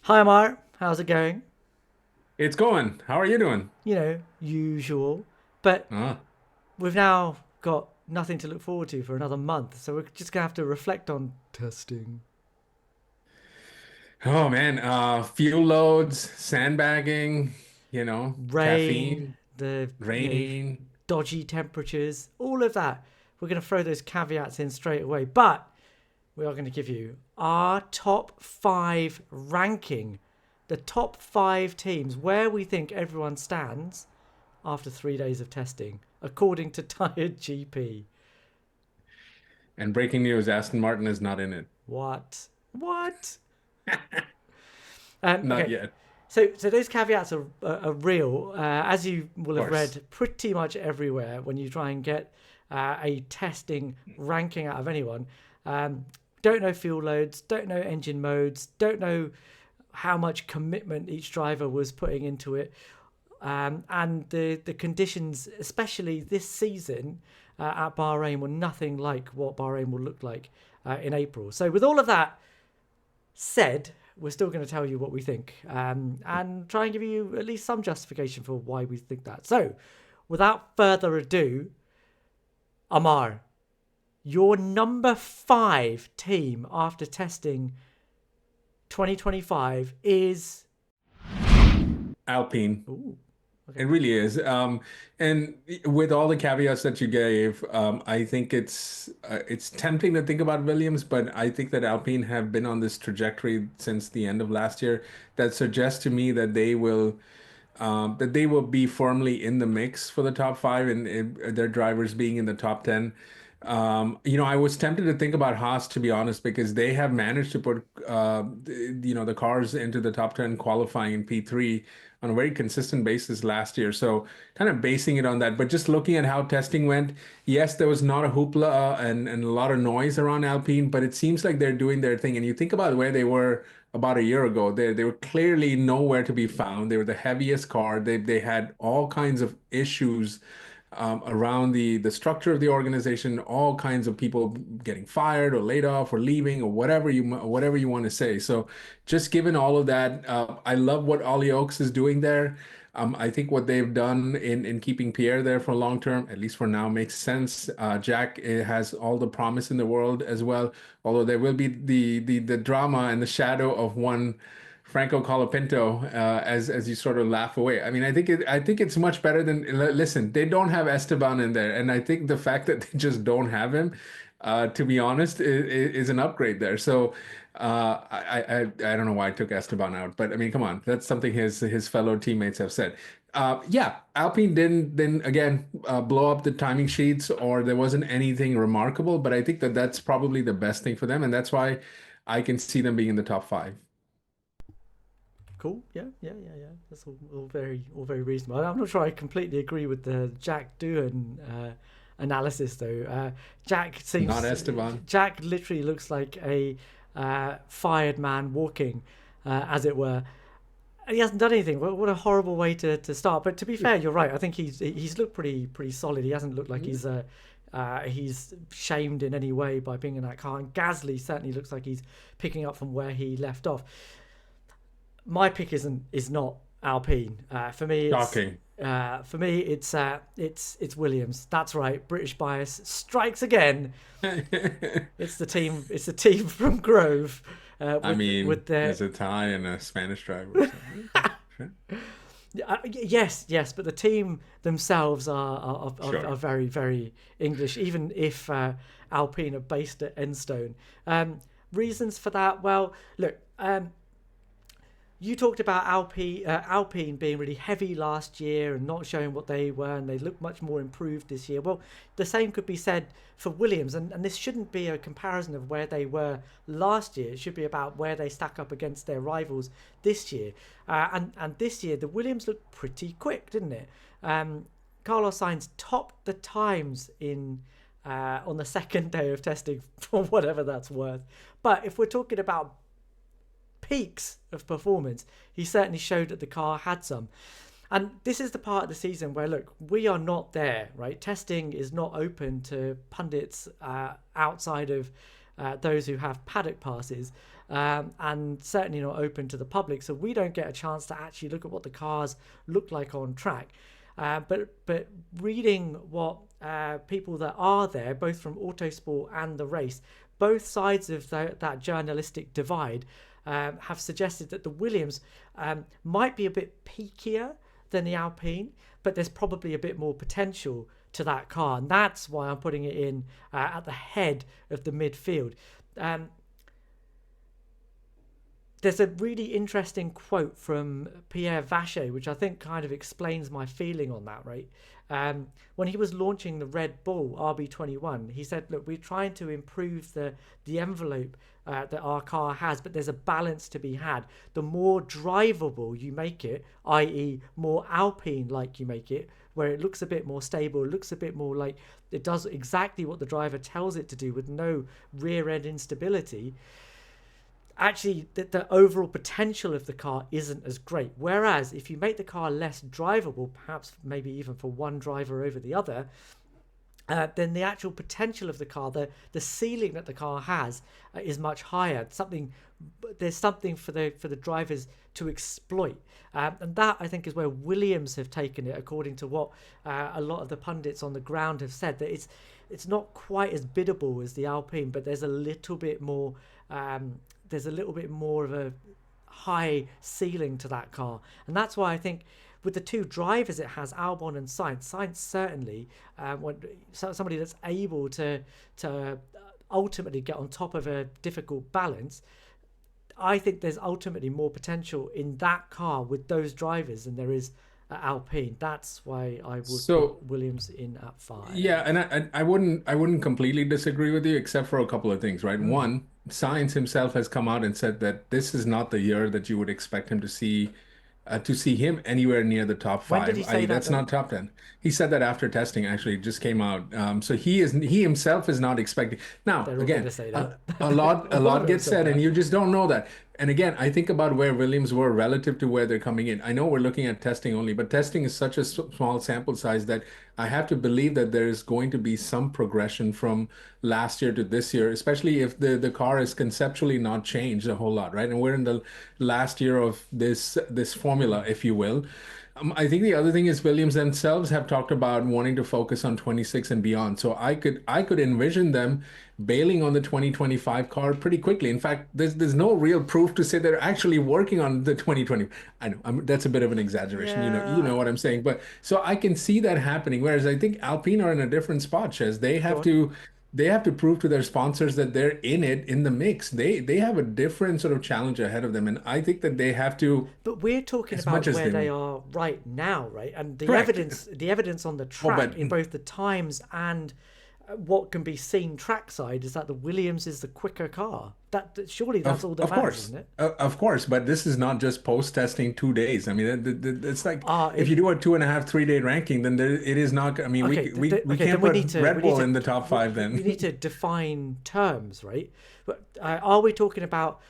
Hi, Ammar. How's it going? It's going. How are you doing? Usual. But Ah. we've now got nothing to look forward to for another month, so we're just going to have to reflect on testing. Oh man, fuel loads, sandbagging, Rain, caffeine, the, rain. dodgy temperatures, all of that. We're going to throw those caveats in straight away. But we are going to give you our top five ranking, the top five teams, where we think everyone stands after 3 days of testing, according to Tyred GP. And breaking news, Aston Martin is not in it. What? What? Not Okay. yet, of So those caveats are real, as you will have course. read pretty much everywhere when you try and get a testing ranking out of anyone. Um, don't know fuel loads, don't know engine modes, don't know how much commitment each driver was putting into it, and the conditions, especially this season at Bahrain, were nothing like what Bahrain will look like in April. So with all of that said, we're still going to tell you what we think and try and give you at least some justification for why we think that. So, without further ado, Ammar, your number five team after testing 2025 is. Alpine. Ooh, It okay. really is. And with all the caveats that you gave, I think it's tempting to think about Williams, but I think that Alpine have been on this trajectory since the end of last year that suggests to me that they will be firmly in the mix for the top five and their drivers being in the top 10. I was tempted to think about Haas, to be honest, because they have managed to put, the cars into the top 10 qualifying in P3 on a very consistent basis last year. So kind of basing it on that, but just looking at how testing went, yes, there was not a hoopla and a lot of noise around Alpine, but it seems like they're doing their thing. And you think about where they were about a year ago, they were clearly nowhere to be found. They were the heaviest car. They had all kinds of issues around the structure of the organization, all kinds of people getting fired or laid off or leaving or whatever you want to say. So, just given all of that, I love what Ollie Oaks is doing there. I think what they've done in keeping Pierre there for long term, at least for now, makes sense. Jack has all the promise in the world as well, although there will be the drama and the shadow of one Franco Colapinto as you sort of laugh away. I mean, I think it's much better than listen. They don't have Esteban in there, and I think the fact that they just don't have him, to be honest, is an upgrade there. So I don't know why I took Esteban out, but I mean, come on, that's something his fellow teammates have said. Yeah, Alpine didn't again blow up the timing sheets, or there wasn't anything remarkable, but I think that that's probably the best thing for them, and that's why I can see them being in the top five. Cool. Yeah. That's all very reasonable. I'm not sure I completely agree with the Jack Doohan analysis, though. Not Esteban. Jack literally looks like a fired man walking, as it were. And he hasn't done anything. What a horrible way to start. But to be fair, you're right. I think he's looked pretty solid. He hasn't looked like he's shamed in any way by being in that car. And Gasly certainly looks like he's picking up from where he left off. My pick is not Alpine. Shocking. For me it's Williams. That's right. British bias strikes again. It's the team. It's the team from Grove, I with mean, their there's a Thai and a Spanish driver, so okay, sure. yes, but the team themselves are Sure. very English, even if Alpine are based at Enstone. Reasons for that? Well, look. You talked about Alpine being really heavy last year and not showing what they were, and they look much more improved this year. Well, the same could be said for Williams, and this shouldn't be a comparison of where they were last year. It should be about where they stack up against their rivals this year. And this year, the Williams looked pretty quick, didn't it? Carlos Sainz topped the times in on the second day of testing, for whatever that's worth. But if we're talking about peaks of performance, he certainly showed that the car had some. And this is the part of the season where, look, we are not there, right? Testing is not open to pundits outside of those who have paddock passes. and certainly not open to the public. So we don't get a chance to actually look at what the cars look like on track. But reading what people that are there, both from Autosport and the race, both sides of that journalistic divide have suggested that the Williams might be a bit peakier than the Alpine, but there's probably a bit more potential to that car, and that's why I'm putting it in at the head of the midfield. Um, there's a really interesting quote from Pierre Vacher, which I think kind of explains my feeling on that, right? When he was launching the Red Bull RB21, he said, look, we're trying to improve the envelope that our car has, but there's a balance to be had. The more drivable you make it, i.e. more Alpine-like you make it, where it looks a bit more stable, it looks a bit more like it does exactly what the driver tells it to do with no rear-end instability, actually the overall potential of the car isn't as great. Whereas if you make the car less drivable, perhaps maybe even for one driver over the other, then the actual potential of the car, the ceiling that the car has, is much higher. There's something for the drivers to exploit, and that I think is where Williams have taken it, according to what a lot of the pundits on the ground have said, that it's not quite as biddable as the Alpine, but there's a little bit more. There's a little bit more of a high ceiling to that car, and that's why I think with the two drivers it has, Albon and Sainz certainly, somebody that's able to ultimately get on top of a difficult balance. I think there's ultimately more potential in that car with those drivers than there is at Alpine. That's why I would So put Williams in at 5. yeah, and I wouldn't completely disagree with you except for a couple of things, right? Mm. One, Science himself has come out and said that this is not the year that you would expect him to see him anywhere near the top When did five. he I.e., say that that's though? not top 10. He said that after testing, actually, it just came out. So he himself is not expecting. Now, They're all going again, to say a, that. a lot a All of lot them gets said said, and that. you just don't know that. And again, I think about where Williams were relative to where they're coming in. I know we're looking at testing only, but testing is such a small sample size that I have to believe that there is going to be some progression from last year to this year, especially if the car is conceptually not changed a whole lot, right? And we're in the last year of this formula, Mm. if you will. I think the other thing is Williams themselves have talked about wanting to focus on 26 and beyond. So I could envision them bailing on the 2025 car pretty quickly. In fact, there's no real proof to say they're actually working on the 2020. I know that's a bit of an exaggeration. You Yeah. know what I'm saying. But so I can see that happening. Whereas I think Alpine are in a different spot, Chez. Go on. They have to prove to their sponsors that they're in the mix. They have a different sort of challenge ahead of them, and I think that they have to, But we're talking as much about as where they they want. are right now, right? And Correct. the evidence on the Oh, track but in both the times and what can be seen trackside is that the Williams is the quicker car. Surely that's all that of matters, course, isn't it? of course. But this is not just post testing 2 days. I mean, it's like Ah, if it, you do a 2.5, 3 day ranking, then it is not. I mean, okay. we Okay. can't Then put we Red need Bull to in the top five we then. need to define terms, right? But are we talking about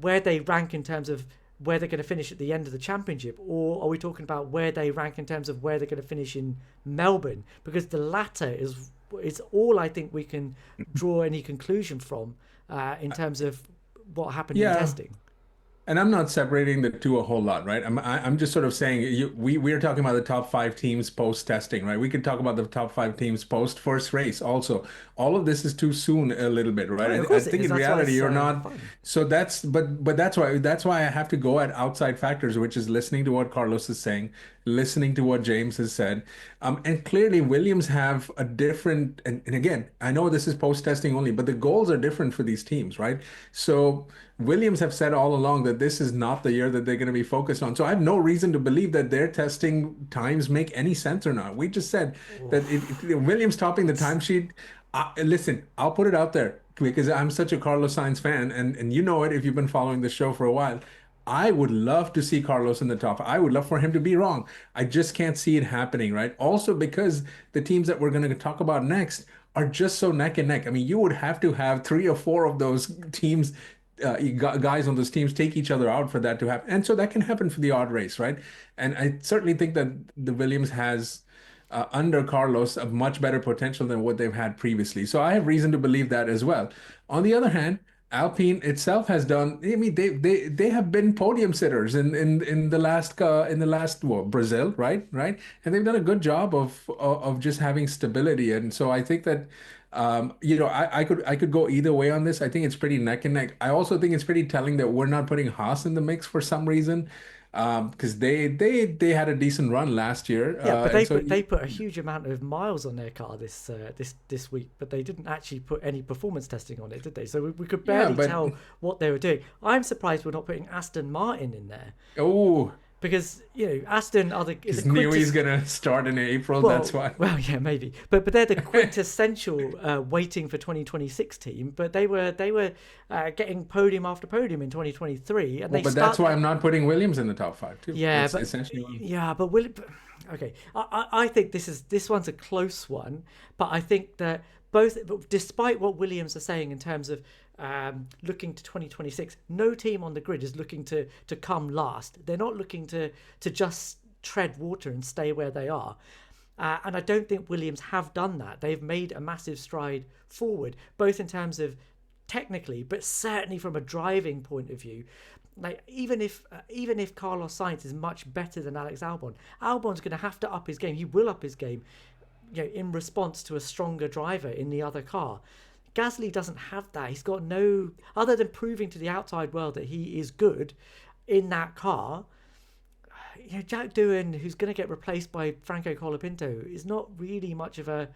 where they rank in terms of where they're going to finish at the end of the championship, or are we talking about where they rank in terms of where they're going to finish in Melbourne? Because the latter is all I think we can draw any conclusion from in terms of what happened in Yeah. testing. And I'm not separating the two a whole lot, right? I'm just sort of saying we're talking about the top five teams post testing, right? We could talk about the top five teams post first race also. All of this is too soon a little bit, right? Oh, of I course it think is. in That's why reality it's you're not. fun. So but that's why I have to go at outside factors, which is listening to what Carlos is saying, listening to what James has said, and clearly Williams have a different. And again, I know this is post testing only, but the goals are different for these teams, right? So Williams have said all along that this is not the year that they're going to be focused on. So I have no reason to believe that their testing times make any sense or not. We just said that Williams topping the It's timesheet. Listen, I'll put it out there because I'm such a Carlos Sainz fan, and you know it if you've been following the show for a while. I would love to see Carlos in the top. I would love for him to be wrong. I just can't see it happening, right? Also, because the teams that we're going to talk about next are just so neck and neck. I mean, you would have to have three or four of those teams, guys on those teams, take each other out for that to happen. And so that can happen for the odd race, right? And I certainly think that the Williams has, under Carlos, a much better potential than what they've had previously. So I have reason to believe that as well. On the other hand, Alpine itself has done. I mean, they have been podium sitters in the last well, Brazil, right, and they've done a good job of just having stability. And so I think that I could go either way on this. I think it's pretty neck and neck. I also think it's pretty telling that we're not putting Haas in the mix for some reason, because they had a decent run last year, Yeah, but and so they put a huge amount of miles on their car this week, but they didn't actually put any performance testing on it, did they? So we could yeah, barely but tell what they were doing. I'm surprised we're not putting Aston Martin in there, oh. because Aston is a Because knew he's quintess. gonna start in April. That's why. Well, yeah, maybe, but they're the quintessential waiting for 2026 team. But they were getting podium after podium in 2023, and Well, they but that's start. why I'm not putting Williams in the top five too. Yeah, That's but essentially what yeah, but will it? Okay, I think this one's a close one, but I think that despite what Williams are saying in terms of looking to 2026, no team on the grid is looking to come last. They're not looking to just tread water and stay where they are. And I don't think Williams have done that. They've made a massive stride forward, both in terms of technically, but certainly from a driving point of view. Like even if Carlos Sainz is much better than Alex Albon, Albon's going to have to up his game. He will up his game, in response to a stronger driver in the other car. Gasly doesn't have that. He's got no other than proving to the outside world that he is good in that car. Jack Doohan, who's going to get replaced by Franco Colapinto, is not really much of a.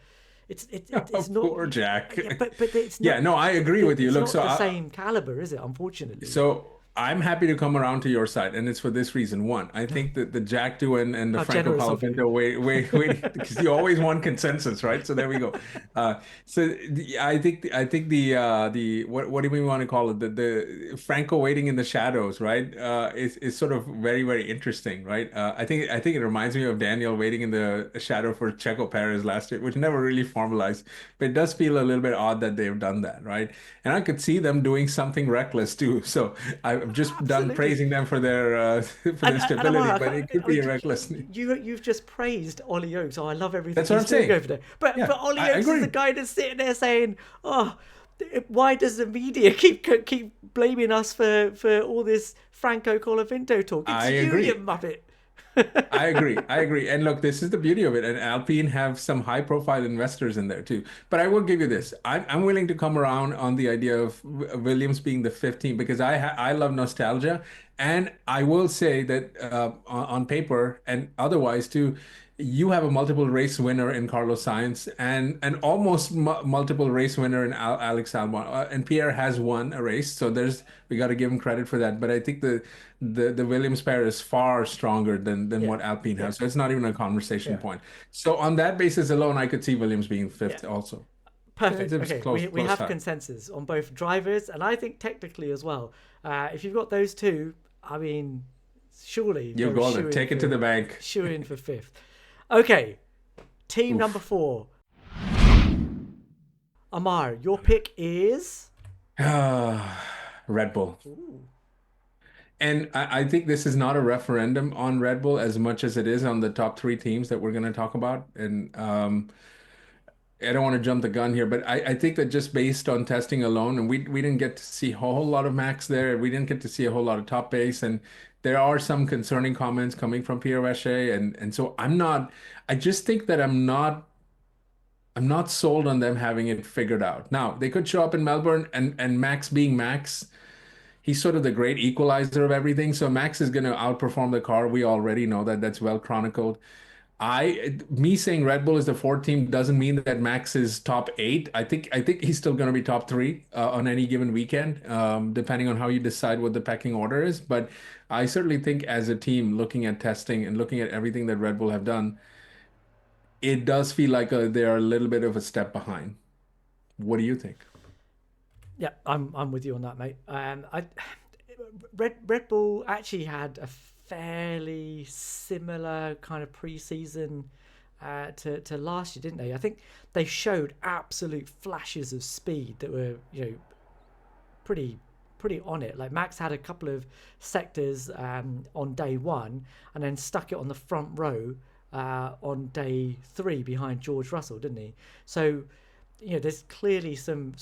It's not. poor Jack. Yeah, but it's Yeah, not. no, I agree with you. It's Look, not the same caliber, is it? Unfortunately. so I'm happy to come around to your side, and it's for this reason. One, I think that the Jack Doohan and the How Franco generous of you. Colapinto wait, because you always want consensus, right? So there we go. I think the what do we want to call it? The Franco waiting in the shadows, right? Is sort of very very interesting, right? I think it reminds me of Daniel waiting in the shadow for Checo Perez last year, which never really formalized, but it does feel a little bit odd that they've done that, right? And I could see them doing something reckless too. So I'm just done Absolutely. praising them for their And stability, Ammar, but it could I mean, be reckless. you've just praised Ollie Oaks. Oh, I love everything That's what he's I'm doing saying. over there. But Yeah, Ollie I Oaks is the agree. guy that's sitting there saying, "Oh, why does the media keep blaming us for all this Franco Colapinto talk? It's I you agree. muppet." I agree. I agree. And look, this is the beauty of it. And Alpine have some high profile investors in there too. But I will give you this. I'm willing to come around on the idea of Williams being the 15 because I love nostalgia. And I will say that on paper and otherwise too, you have a multiple race winner in Carlos Sainz and an almost multiple race winner in Alex Albon. And Pierre has won a race. So we got to give him credit for that. But I think the Williams pair is far stronger than Yeah, what Alpine yeah, has. So it's not even a conversation yeah, point. So on that basis alone, I could see Williams being yeah. fifth also. Perfect. It was Okay, close, we close have tie. consensus on both drivers, and I think technically as well. If you've got those two, I mean, surely You they're a golden. Take it to the bank. shoe in for fifth. Okay, team number Oof. 4. Ammar, your pick is. Red Bull. Ooh. And I think this is not a referendum on Red Bull as much as it is on the top three teams that we're going to talk about. And I don't want to jump the gun here, but I think that just based on testing alone, and we didn't get to see a whole lot of Max there. We didn't get to see a whole lot of top base. And there are some concerning comments coming from Pierre Vacher. And so I just think that I'm not sold on them having it figured out. Now, they could show up in Melbourne and Max being Max. He's sort of the great equalizer of everything. So Max is going to outperform the car. We already know that. That's well chronicled. Me saying Red Bull is the fourth team doesn't mean that Max is top eight. I think he's still going to be top three on any given weekend, depending on how you decide what the pecking order is. But I certainly think as a team, looking at testing and looking at everything that Red Bull have done, it does feel like they are a little bit of a step behind. What do you think? Yeah, I'm with you on that, mate. Red Bull actually had a fairly similar kind of pre-season to last year, didn't they? I think they showed absolute flashes of speed that were pretty on it. Like Max had a couple of sectors on day one, and then stuck it on the front row on day 3 behind George Russell, didn't he? So there's clearly some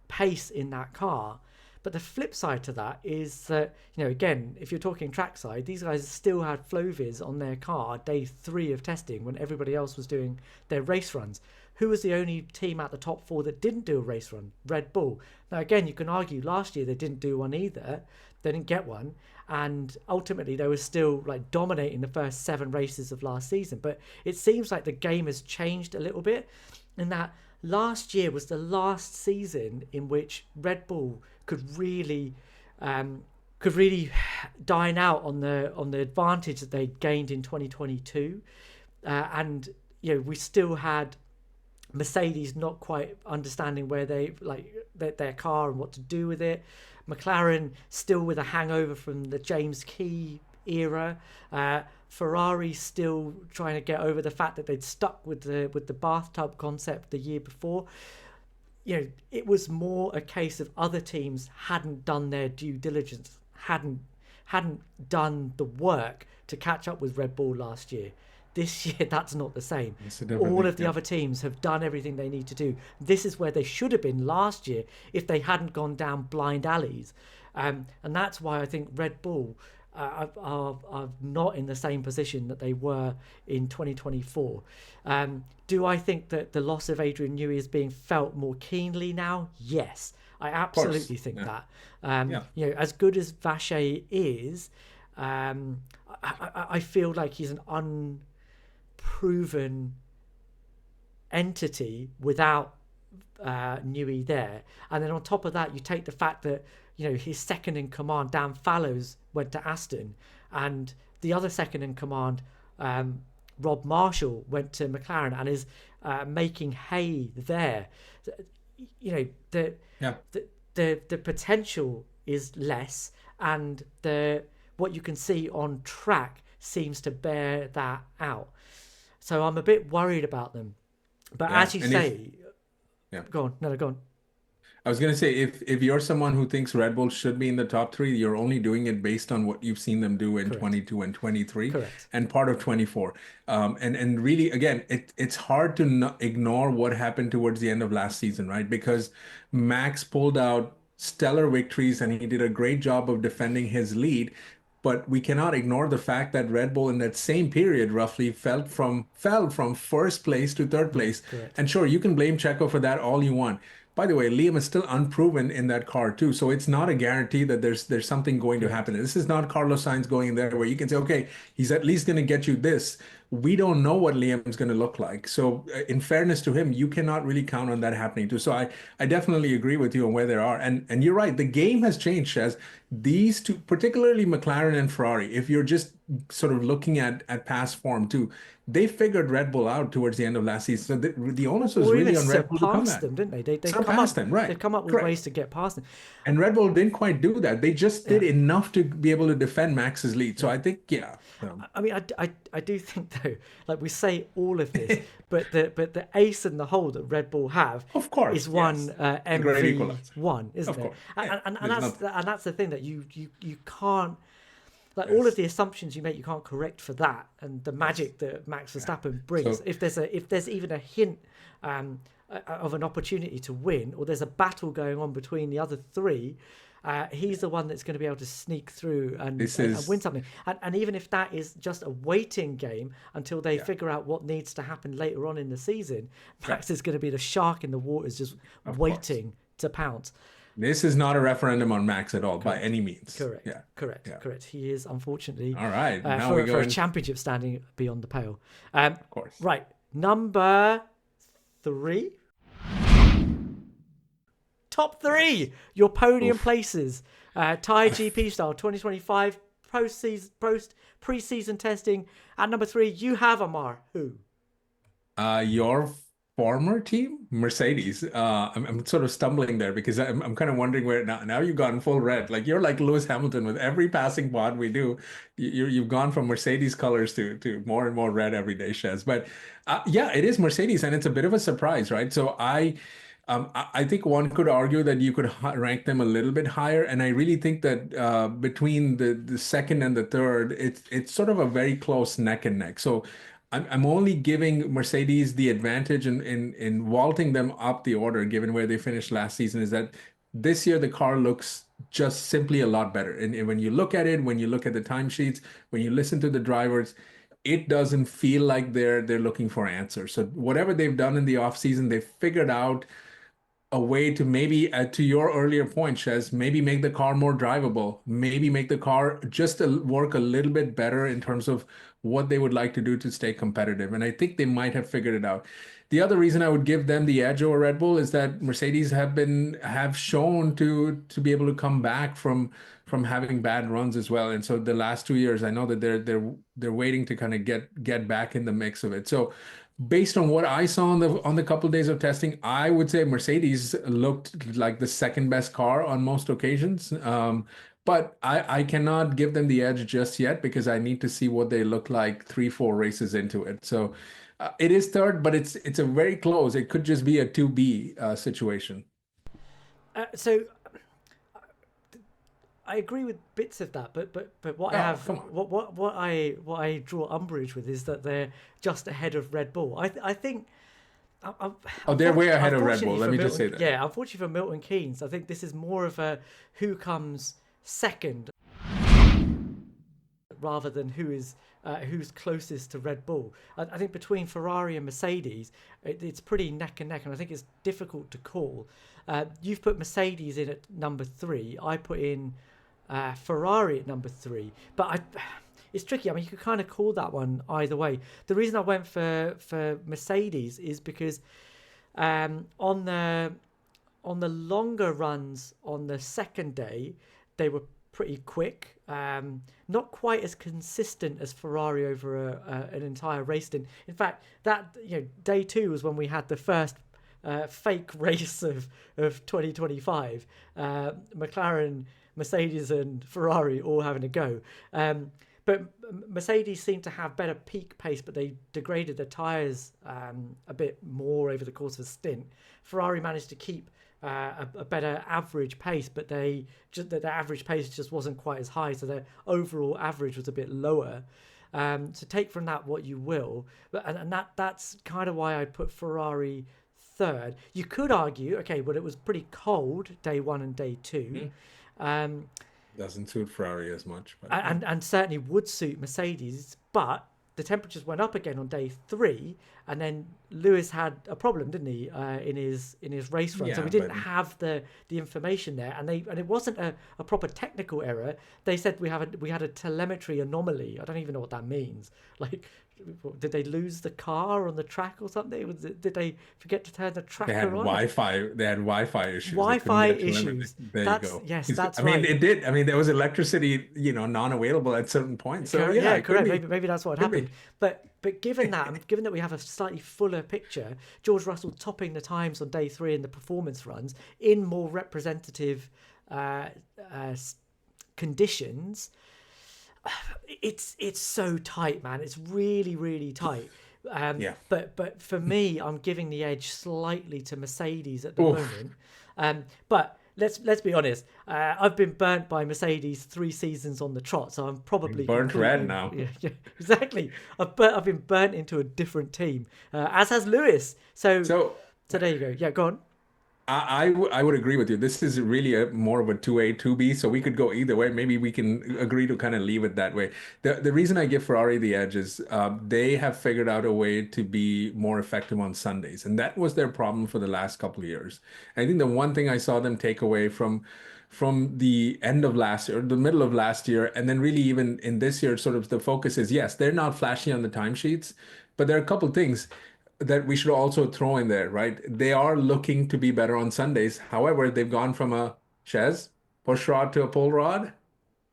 pace in that car. But the flip side to that is that, again, if you're talking trackside, these guys still had Flovis on their car day 3 of testing when everybody else was doing their race runs. Who was the only team at the top 4 that didn't do a race run? Red Bull. Now, again, you can argue last year they didn't do one either. They didn't get one. And ultimately, they were still like dominating the first 7 races of last season. But it seems like the game has changed a little bit in that last year was the last season in which Red Bull could really dine out on the advantage that they gained in 2022, and we still had Mercedes not quite understanding where their car and what to do with it. McLaren still with a hangover from the James Key era. Ferrari still trying to get over the fact that they'd stuck with the bathtub concept the year before. It was more a case of other teams hadn't done their due diligence, hadn't done the work to catch up with Red Bull last year. This year, that's not the same. All of the other teams have done everything they need to do. This is where they should have been last year if they hadn't gone down blind alleys. And that's why I think Red Bull are not in the same position that they were in 2024. Do I think that the loss of Adrian Newey is being felt more keenly now? Yes, I absolutely think that. As good as Vacher is, I feel like he's an unproven entity without Newey there. And then on top of that, you take the fact that his second in command, Dan Fallows, went to Aston, and the other second in command, Rob Marshall, went to McLaren and is making hay there. The potential is less, and what you can see on track seems to bear that out. So I'm a bit worried about them. But as you say, go on. No, go on. I was going to say, if you're someone who thinks Red Bull should be in the top 3, you're only doing it based on what you've seen them do in 22 and 23 and part of 24. And really, again, it's hard to ignore what happened towards the end of last season, right? Because Max pulled out stellar victories and he did a great job of defending his lead. But we cannot ignore the fact that Red Bull in that same period roughly fell from first place to third place. And sure, you can blame Checo for that all you want. By the way, Liam is still unproven in that car too, so it's not a guarantee that there's something going to happen. This is not Carlos Sainz going there where you can say, okay, he's at least going to get you this. We don't know what Liam's going to look like. So in fairness to him, you cannot really count on that happening too. So I definitely agree with you on where they are. And you're right, the game has changed, Shez. These two, particularly McLaren and Ferrari, if you're just sort of looking at past form too, they figured Red Bull out towards the end of last season. So the onus was really on Red Bull to come them, didn't they? They've surpassed them, right? They've come up with ways to get past them. And Red Bull didn't quite do that. They just did enough to be able to defend Max's lead. So I think, I mean, I do think though, like we say all of this, but the ace in the hole that Red Bull have, of course, is one MV1, isn't it? And that's the thing that you can't. Like all of the assumptions you make, you can't correct for that, and the magic that Max Verstappen brings. So, if there's even a hint of an opportunity to win, or there's a battle going on between the other 3, he's the one that's going to be able to sneak through and win something. And even if that is just a waiting game until they figure out what needs to happen later on in the season, Max is going to be the shark in the waters, just waiting to pounce. This is not a referendum on Max at all, by any means. Correct. He is, unfortunately, all right. Now for a championship standing beyond the pale. Of course. Right. Number 3. Top 3. Your podium places. Tyred GP style 2025 pre-season testing. At number 3, you have Ammar. Who? Your former team, Mercedes. I'm sort of stumbling there because I'm kind of wondering where now you've gone full red. Like you're like Lewis Hamilton with every passing pod we do. You've gone from Mercedes colors to more and more red every day, Shez. But it is Mercedes, and it's a bit of a surprise, right? So I think one could argue that you could rank them a little bit higher, and I really think that between the second and the third, it's sort of a very close neck and neck. So I'm only giving Mercedes the advantage in vaulting them up the order, given where they finished last season, is that this year the car looks just simply a lot better. And when you look at it, when you look at the timesheets, when you listen to the drivers, it doesn't feel like they're looking for answers. So whatever they've done in the off season, they've figured out a way to maybe, to your earlier point, Shez, maybe make the car more drivable, maybe make the car just work a little bit better in terms of what they would like to do to stay competitive. And I think they might have figured it out. The other reason I would give them the edge over Red Bull is that Mercedes have shown to be able to come back from having bad runs as well. And so the last 2 years, I know that they're waiting to kind of get back in the mix of it. So based on what I saw on the couple of days of testing, I would say Mercedes looked like the second best car on most occasions. But I cannot give them the edge just yet because I need to see what they look like 3, 4 races into it. So it is third, but it's a very close. It could just be a 2B situation. So I agree with bits of that, but what I Oh, have come on. what I draw umbrage with is that they're just ahead of Red Bull. I think Oh, they're way ahead of Red Bull. unfortunately Let for me just say Milton, that. yeah, unfortunately for Milton Keynes, I think this is more of a who comes second rather than who's closest to Red Bull. I think between Ferrari and Mercedes, it's pretty neck and neck, and I think it's difficult to call. You've put Mercedes in at number three. I put in Ferrari at number three, but it's tricky. I mean, you could kind of call that one either way. The reason I went for Mercedes is because on the longer runs on the second day, they were pretty quick. Not quite as consistent as Ferrari over an entire race. In fact, that day two was when we had the first fake race of 2025. McLaren, Mercedes, and Ferrari all having a go. But Mercedes seemed to have better peak pace, but they degraded their tyres a bit more over the course of a stint. Ferrari managed to keep a better average pace, but the average pace just wasn't quite as high, so their overall average was a bit lower. So take from that what you will, and that's kind of why I put Ferrari third. You could argue, okay, well, it was pretty cold day one and day two. Um, Doesn't suit Ferrari as much, but yeah. and certainly would suit Mercedes, but the temperatures went up again on day three, and then Lewis had a problem, didn't he, in his race run? So Yeah, we but didn't have the information there, and it wasn't a proper technical error. They said we had a telemetry anomaly. I don't even know what that means. Like, did they lose the car on the track or something? Did they forget to turn the They had tracker on? Wi-Fi. They had Wi-Fi issues. They couldn't Wi-Fi get telemetry. issues. There you That's go. yes, that's I mean, right. it did. I mean, there was electricity, non-available at certain points. So yeah, Yeah, it could correct. be. Maybe that's what Could happened. be. But given that, and given that we have a slightly fuller picture, George Russell topping the times on day three in the performance runs in more representative uh, uh, conditions. It's so tight, man. It's really really tight. Yeah. But for me, I'm giving the edge slightly to Mercedes at the Oof. moment. But let's be honest. I've been burnt by Mercedes 3 seasons on the trot, so I'm probably Burnt red completely now. yeah, exactly. I've been burnt into a different team, as has Lewis. So So so there you go. Yeah, go on. I would agree with you. This is really more of a 2A, 2B, so we could go either way. Maybe we can agree to kind of leave it that way. The reason I give Ferrari the edge is they have figured out a way to be more effective on Sundays, and that was their problem for the last couple of years. I think the one thing I saw them take away from the end of last year, the middle of last year, and then really even in this year, sort of the focus is yes, they're not flashy on the timesheets, but there are a couple things that we should also throw in there, right? They are looking to be better on Sundays. However, they've gone from a Chez push rod to a pull rod,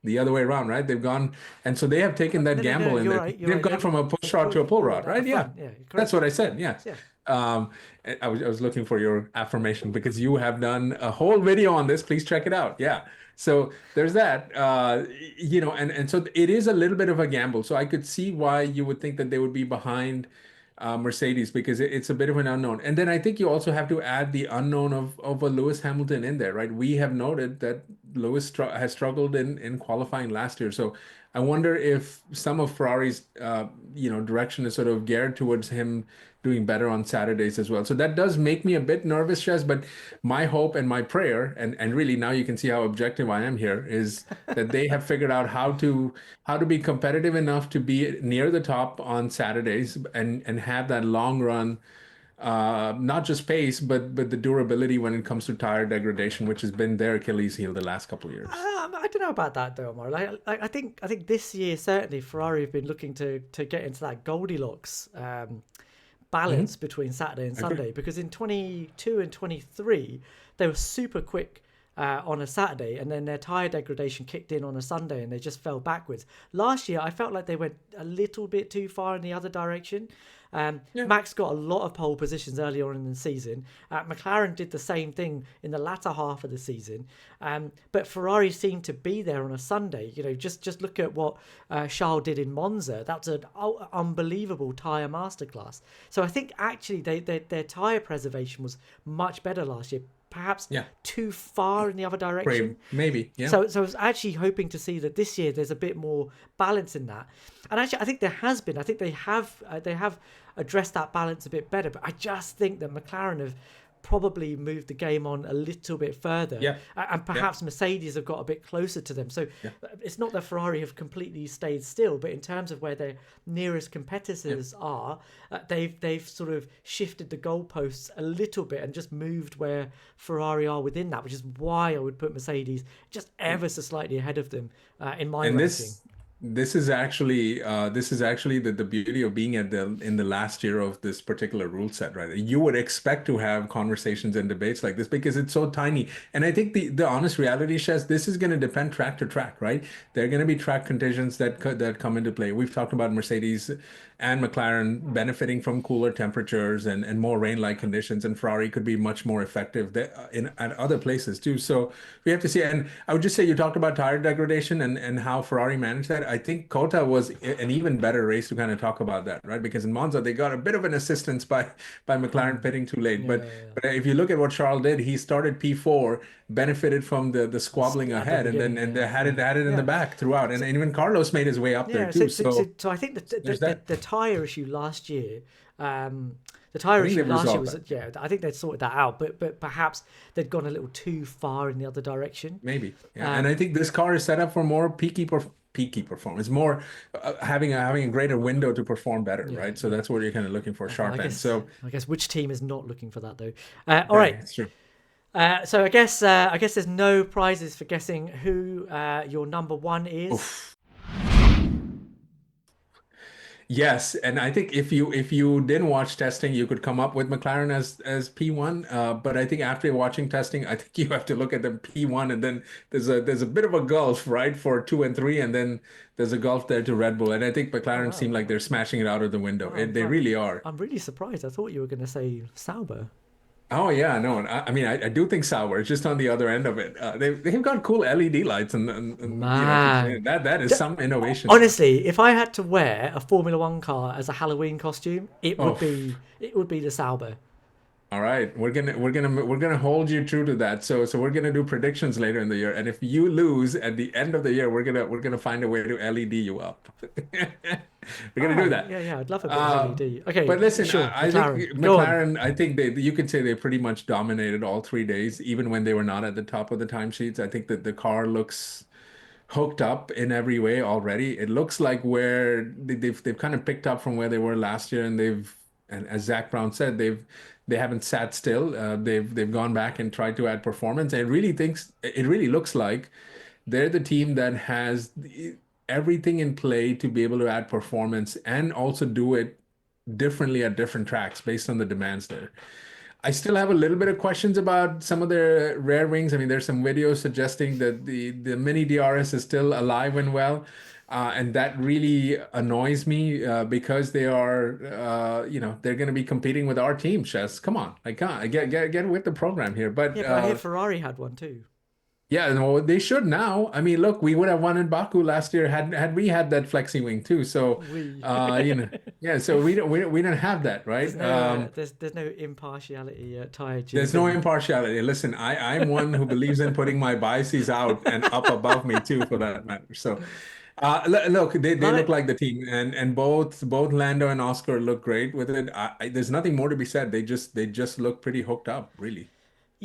the other way around, right? They've gone, and so they have taken that No. gamble in You're there. right. You're They've right. gone from a push rod to a pull Pull rod, rod at the right? Yeah, front. Yeah, that's correct. what I said. Yes. Yeah. Um, I was looking for your affirmation because you have done a whole video on this. Please check it out. Yeah. So there's that, and so it is a little bit of a gamble. So I could see why you would think that they would be behind Mercedes because it's a bit of an unknown. And then I think you also have to add the unknown of a Lewis Hamilton in there, right? We have noted that has struggled in qualifying last year. So I wonder if some of Ferrari's direction is sort of geared towards him doing better on Saturdays as well. So that does make me a bit nervous, Shez, but my hope and my prayer, and really now you can see how objective I am here, is that they have figured out how to be competitive enough to be near the top on Saturdays and have that long run, not just pace, but the durability when it comes to tire degradation, which has been their Achilles heel the last couple of years. I don't know about that though, Omar. I think this year certainly Ferrari have been looking to get into that Goldilocks Hmm. balance between Saturday and Agree. Sunday, because in 22 and 23 they were super quick on a Saturday, and then their tire degradation kicked in on a Sunday and they just fell backwards. Last year I felt like they went a little bit too far in the other direction. Yeah. Max got a lot of pole positions early on in the season. McLaren did the same thing in the latter half of the season. But Ferrari seemed to be there on a Sunday. Just look at what Charles did in Monza. That's an unbelievable tyre masterclass. So I think actually their tyre preservation was much better last year. Perhaps Yeah. too far in the other direction. Maybe. Yeah. So I was actually hoping to see that this year there's a bit more balance in that, and actually I think there has been. I think they have addressed that balance a bit better. But I just think that McLaren have probably moved the game on a little bit further, Yeah. and Yeah. perhaps Mercedes have got a bit closer to them. So Yeah. it's not that Ferrari have completely stayed still, but in terms of where their nearest Yeah. competitors are, they've sort of shifted the goalposts a little bit and just moved where Ferrari are within that, which is why I would put Mercedes just ever so slightly ahead of them in my And ranking. this is actually the beauty of being in the last year of this particular rule set, right? You would expect to have conversations and debates like this because it's so tiny. And I think the honest reality, Shez, this is going to depend track to track, right? There are going to be track conditions that come into play. We've talked about Mercedes and McLaren benefiting from cooler temperatures and more rain-like conditions, and Ferrari could be much more effective there, in at other places too. So we have to see. And I would just say you talked about tire degradation and how Ferrari managed that. I think Kota was an even better race to kind of talk about that, right? Because in Monza they got a bit of an assistance by McLaren Mm. pitting too late. But Yeah. but if you look at what Charles did, he started P4, benefited from the squabbling At the ahead, and then beginning, and they yeah, had it yeah, had it in the yeah. back throughout. And So, even Carlos made his way up there yeah, so too. so so, So so I think there's that. the tire issue last year, the I tire think issue they've last year resolved was, that. yeah, I think they'd sorted that out, but perhaps they'd gone a little too far in the other direction. Maybe. Yeah. And I Um, think this car is set up for more peaky performance, more having a greater window to perform better, yeah, right? So yeah. that's what you're kind of looking for, Well, sharp end. So I guess which team is not looking for that though? All yeah, right. it's true. So I guess there's no prizes for guessing who your number one is. Oof. Yes, and I think if you didn't watch testing, you could come up with McLaren as P1. But I think after watching testing, I think you have to look at the P1, and then there's a bit of a gulf, right, for two and three, and then there's a gulf there to Red Bull. And I think Oh McLaren seem wow, like they're smashing it out of the window. wow! They really are. I'm really surprised. I thought you were going to say Sauber. Oh yeah, no, I mean I do think Sauber is just on the other end of it. They've got cool LED lights and Man, that is D- some innovation there. honestly, if I had to wear a Formula One car as a Halloween costume, it would Oh, be the Sauber. all right, we're gonna hold you true to that. So we're gonna do predictions later in the year, and if you lose at the end of the year, we're gonna find a way to LED you up. We're gonna Ah, do that. yeah, yeah, I'd love a bit of Uh, LED. Okay, but listen, sure, I think McLaren, go on. McLaren, I think you could say they pretty much dominated all 3 days, even when they were not at the top of the timesheets. I think that the car looks hooked up in every way already. It looks like where they've kind of picked up from where they were last year, and as Zach Brown said, they haven't sat still. They've gone back and tried to add performance. And it really looks like they're the team that has everything in play to be able to add performance and also do it differently at different tracks based on the demands there. I still have a little bit of questions about some of their rare wings. I mean, there's some videos suggesting that the mini DRS is still alive and well. And that really annoys me because they're going to be competing with our team, Chess. Come on, I can't get with the program here. But Yeah, but I hear Ferrari had one too. Yeah, no, they should now. I mean, look, we would have won in Baku last year had we had that flexi wing too. So, We yeah. So we don't have that, right? there's no impartiality at Tyred There's no GP. impartiality. Listen, I'm one who believes in putting my biases out and up above me too, for that matter. So, look, they Love look it. like the team, and both Lando and Oscar look great with it. There's nothing more to be said. They just look pretty hooked up, really.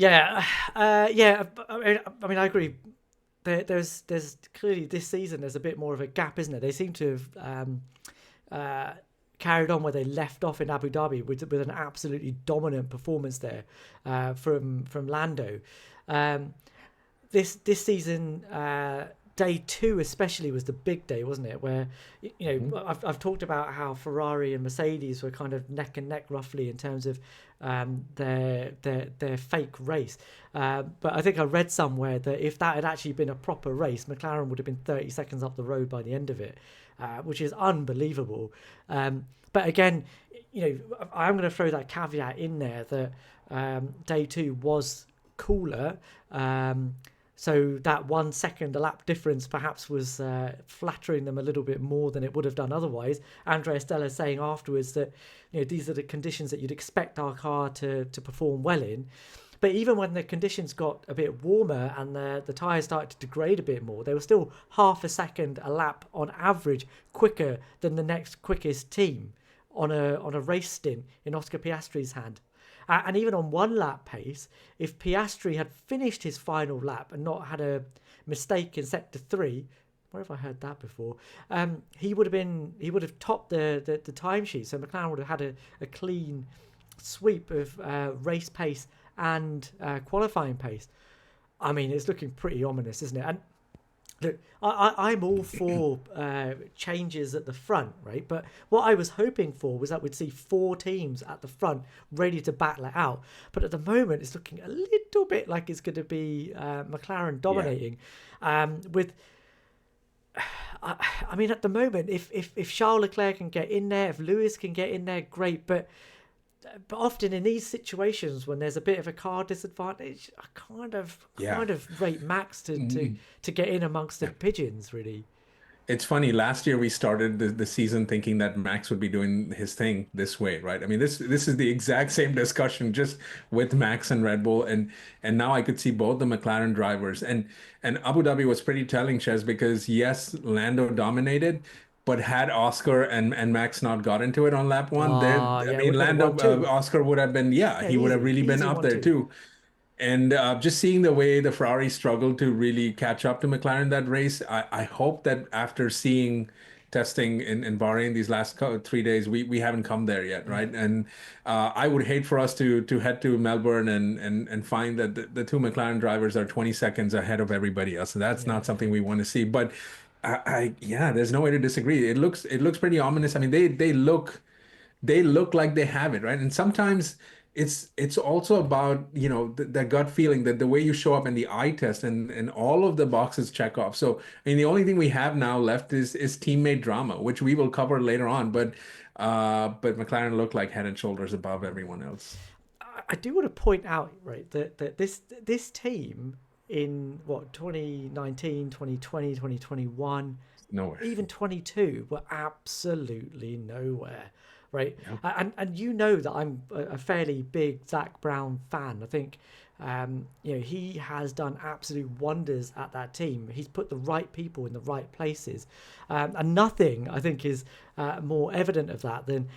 Yeah, yeah. I mean, I agree. There's clearly this season there's a bit more of a gap, isn't it? They seem to have uh, carried on where they left off in Abu Dhabi with an absolutely dominant performance there from Lando. Um, this season, day two especially was the big day, wasn't it? Where I've talked about how Ferrari and Mercedes were kind of neck and neck roughly in terms of their fake race. But I think I read somewhere that if that had actually been a proper race, McLaren would have been 30 seconds up the road by the end of it, which is unbelievable. But again, I'm going to throw that caveat in there that day two was cooler. So that 1 second a lap difference perhaps was flattering them a little bit more than it would have done otherwise. Andrea Stella saying afterwards that these are the conditions that you'd expect our car to perform well in. But even when the conditions got a bit warmer and the tyres started to degrade a bit more, they were still half a second a lap on average quicker than the next quickest team on a race stint in Oscar Piastri's hand. And even on one lap pace, if Piastri had finished his final lap and not had a mistake in sector 3, where have I heard that before? He would have topped the timesheet. So McLaren would have had a clean sweep of race pace and qualifying pace. I mean, it's looking pretty ominous, isn't it? And look, I'm all for changes at the front, right? But what I was hoping for was that we'd see 4 teams at the front ready to battle it out. But at the moment, it's looking a little bit like it's going to be McLaren Yeah. dominating. With, I mean, at the moment, if Charles Leclerc can get in there, if Lewis can get in there, great. But often in these situations when there's a bit of a car disadvantage, I kind of Yeah. rate Max to get in amongst the pigeons, really. It's funny. Last year we started the season thinking that Max would be doing his thing this way, right? I mean, this is the exact same discussion, just with Max and Red Bull, and now I could see both the McLaren drivers, and Abu Dhabi was pretty telling, Ches, because yes, Lando dominated, but had Oscar and Max not got into it on lap one, there, Oh, I yeah, it would mean, have been a Lando, 1-2. Oscar would have been, yeah, Yeah, he would have easy, really been easy up there 1-2. too. And just seeing the way the Ferrari struggled to really catch up to McLaren that race, I hope that after seeing testing in Bahrain these last 3 days, we haven't come there yet, right? And I would hate for us to head to Melbourne and find that the two McLaren drivers are 20 seconds ahead of everybody else. So that's Yeah. not something we want to see. But yeah, there's no way to disagree. It looks pretty ominous. I mean, they look like they have it, right? And sometimes it's also about, the gut feeling, that the way you show up in the eye test, and all of the boxes check off. So I mean, the only thing we have now left is teammate drama, which we will cover later on. But McLaren look like head and shoulders above everyone else. I do want to point out, right, that this team in what 2019, 2020, 2021, Nowhere. even 22 were absolutely nowhere, right? Yeah. And that I'm a fairly big Zach Brown fan. I think he has done absolute wonders at that team. He's put the right people in the right places, and nothing I think is more evident of that than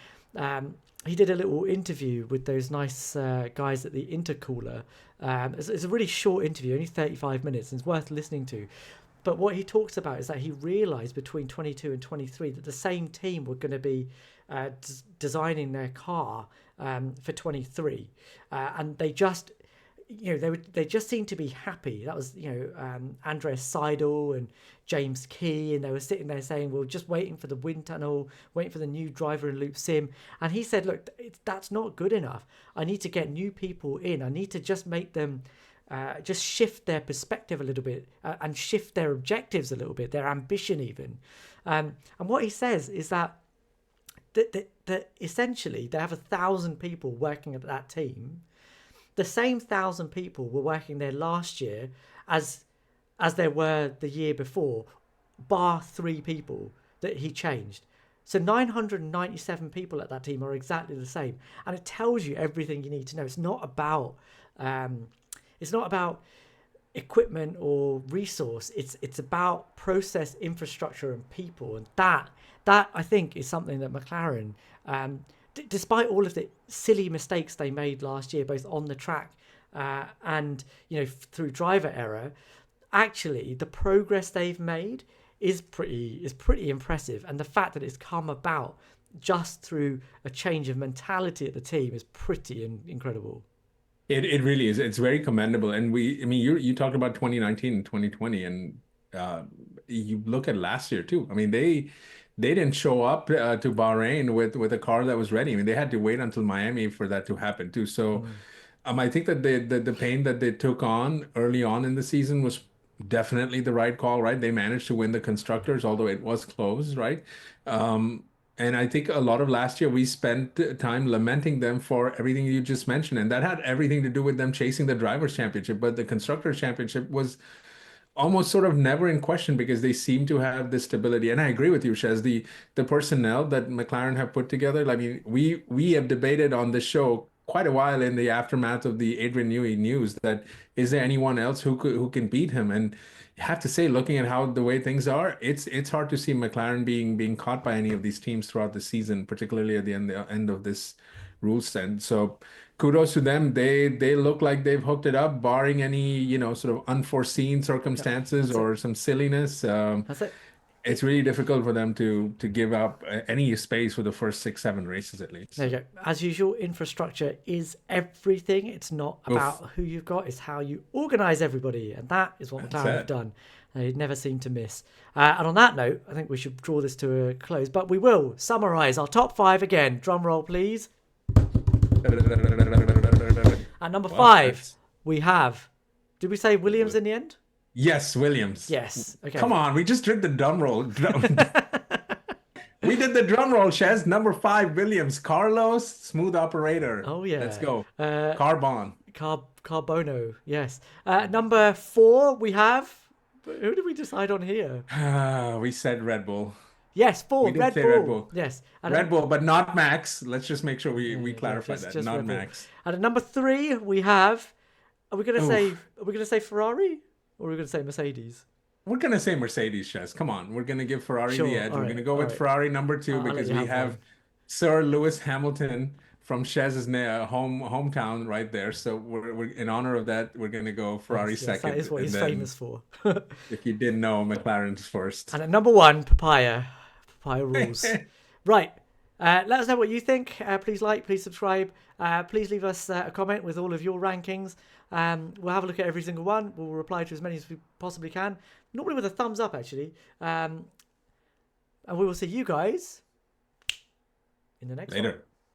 he did a little interview with those nice guys at the intercooler. It's a really short interview, only 35 minutes, and it's worth listening to. But what he talks about is that he realised between 22 and 23 that the same team were going to be designing their car for 23, and they just, they just seemed to be happy. That was, Andreas Seidel and James Key, and they were sitting there saying, "We're just waiting for the wind tunnel, waiting for the new driver in loop sim." And he said, "Look, that's not good enough. I need to get new people in. I need to just make them." Just shift their perspective a little bit and shift their objectives a little bit, their ambition even. And what he says is that essentially they have 1,000 people working at that team. The same 1,000 people were working there last year as as there were the year before, bar 3 people that he changed. So 997 people at that team are exactly the same, and it tells you everything you need to know. It's not about equipment or resource. It's about process, infrastructure, and people, and that I think is something that McLaren, despite all of the silly mistakes they made last year, both on the track and through driver error, actually the progress they've made is pretty impressive, and the fact that it's come about just through a change of mentality at the team is pretty incredible. It really is. It's very commendable. And you talked about 2019 and 2020, and you look at last year too. I mean, they didn't show up to Bahrain with a car that was ready. I mean, they had to wait until Miami for that to happen too. So I think that the pain that they took on early on in the season was definitely the right call, right? They managed to win the constructors, although it was close, right? And I think a lot of last year we spent time lamenting them for everything you just mentioned, and that had everything to do with them chasing the drivers' championship. But the constructors' championship was almost sort of never in question because they seem to have this stability. And I agree with you, Shez. The personnel that McLaren have put together. I mean, we have debated on this show quite a while in the aftermath of the Adrian Newey news that is there anyone else who can beat him? And you have to say, looking at how the way things are, it's hard to see McLaren being caught by any of these teams throughout the season, particularly at the end of this rule set. So kudos to them. They look like they've hooked it up, barring any sort of unforeseen circumstances or some silliness. That's it. It's really difficult for them to give up any space for the first 6-7 races at least. There you go. As usual, infrastructure is everything. It's not about who you've got, it's how you organise everybody. And that is what McLaren have done. They never seem to miss. And on that note, I think we should draw this to a close. But we will summarise our top 5 again. Drum roll, please. At number 5, we have... Did we say Williams in the end? Yes, Williams. Yes. Okay. Come on, we just did the drum roll. We did the drum roll, Shez. Number 5, Williams. Carlos, smooth operator. Oh, yeah. Let's go. Carbon. Carbono, yes. Number 4, we have... Who did we decide on here? We said Red Bull. Yes, 4. Red Bull. Yes. Red Bull, but not Max. Let's just make sure we clarify that. Just not Red Max. Bull. And at number 3, we have... Are we going to say Ferrari? Or are we going to say Mercedes? We're going to say Mercedes, Shez. Come on. We're going to give Ferrari the edge. We're going to go with Ferrari number 2 because we have Sir Lewis Hamilton from Shez's hometown right there. So we're in honor of that, we're going to go Ferrari second. That is what he's famous for. If you didn't know, McLaren's first. And at number 1, Papaya. Papaya rules. Right. Let us know what you think. Please like, please subscribe. Please leave us a comment with all of your rankings. We'll have a look at every single one. We'll reply to as many as we possibly can. Normally with a thumbs up, actually. And we will see you guys in the next one. Later.